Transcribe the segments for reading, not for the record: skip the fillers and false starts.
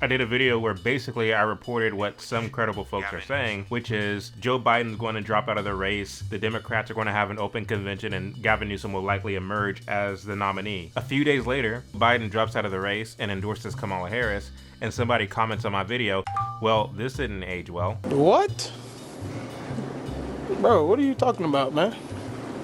I did a video where basically I reported what some credible folks are saying, which is Joe Biden's going to drop out of the race, the Democrats are going to have an open convention, and Gavin Newsom will likely emerge as the nominee. A few days later, Biden drops out of the race and endorses Kamala Harris, and somebody comments on my video, well, this didn't age well. What? Bro, what are you talking about, man?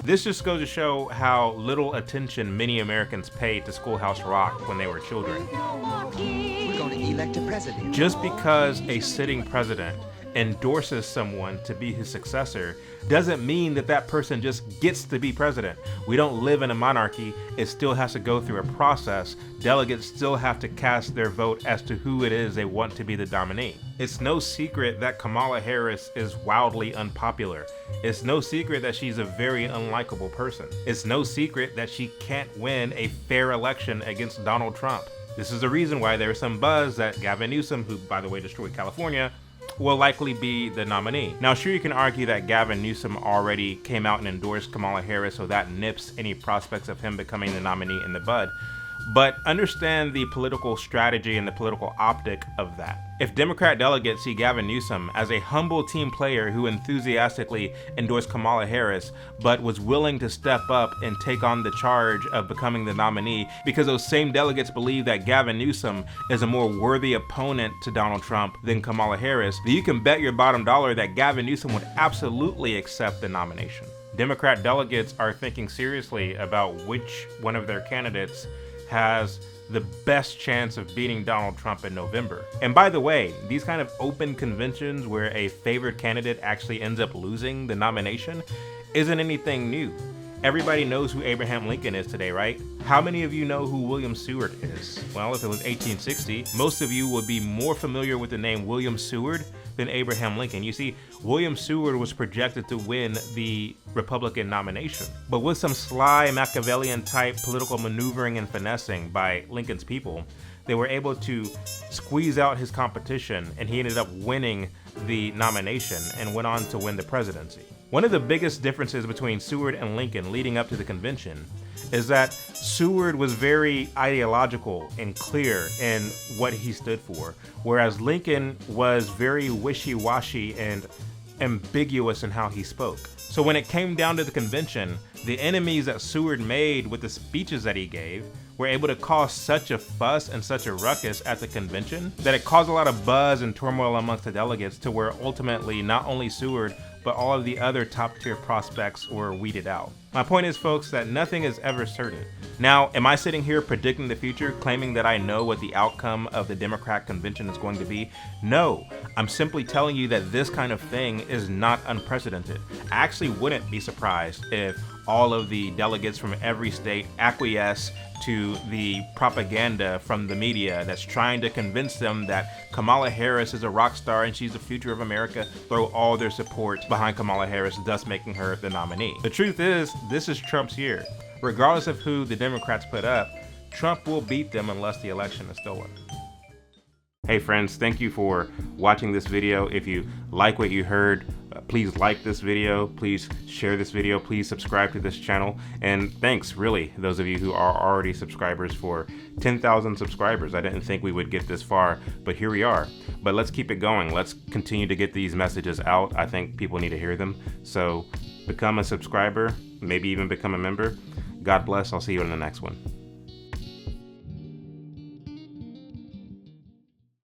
This just goes to show how little attention many Americans paid to Schoolhouse Rock when they were children. We're going to elect a president. Just because a sitting president endorses someone to be his successor doesn't mean that that person just gets to be president. We don't live in a monarchy. It still has to go through a process. Delegates still have to cast their vote as to who it is they want to be the nominee. It's no secret that Kamala Harris is wildly unpopular. It's no secret that she's a very unlikable person. It's no secret that she can't win a fair election against Donald Trump. This is the reason why there's some buzz that Gavin Newsom, who by the way destroyed California, will likely be the nominee. Now, sure, you can argue that Gavin Newsom already came out and endorsed Kamala Harris, so that nips any prospects of him becoming the nominee in the bud. But understand the political strategy and the political optic of that. If Democrat delegates see Gavin Newsom as a humble team player who enthusiastically endorsed Kamala Harris, but was willing to step up and take on the charge of becoming the nominee because those same delegates believe that Gavin Newsom is a more worthy opponent to Donald Trump than Kamala Harris, then you can bet your bottom dollar that Gavin Newsom would absolutely accept the nomination. Democrat delegates are thinking seriously about which one of their candidates has the best chance of beating Donald Trump in November. And by the way, these kind of open conventions where a favored candidate actually ends up losing the nomination isn't anything new. Everybody knows who Abraham Lincoln is today, right? How many of you know who William Seward is? Well, if it was 1860, most of you would be more familiar with the name William Seward than Abraham Lincoln. You see, William Seward was projected to win the Republican nomination, but with some sly Machiavellian type political maneuvering and finessing by Lincoln's people, they were able to squeeze out his competition, and he ended up winning the nomination and went on to win the presidency. One of the biggest differences between Seward and Lincoln leading up to the convention is that Seward was very ideological and clear in what he stood for, whereas Lincoln was very wishy-washy and ambiguous in how he spoke. So when it came down to the convention, the enemies that Seward made with the speeches that he gave were able to cause such a fuss and such a ruckus at the convention that it caused a lot of buzz and turmoil amongst the delegates, to where ultimately not only Seward but all of the other top tier prospects were weeded out. My point is, folks, that nothing is ever certain. Now, am I sitting here predicting the future, claiming that I know what the outcome of the Democrat convention is going to be? No, I'm simply telling you that this kind of thing is not unprecedented. I actually wouldn't be surprised if all of the delegates from every state acquiesce to the propaganda from the media that's trying to convince them that Kamala Harris is a rock star and she's the future of America, throw all their support behind Kamala Harris, thus making her the nominee. The truth is, this is Trump's year. Regardless of who the Democrats put up, Trump will beat them unless the election is stolen. Hey friends, thank you for watching this video. If you like what you heard, please like this video, please share this video, please subscribe to this channel, and thanks really those of you who are already subscribers for 10,000 subscribers. I didn't think we would get this far, but here we are. But let's keep it going. Let's continue to get these messages out. I think people need to hear them. So become a subscriber, maybe even become a member. God bless. I'll see you in the next one.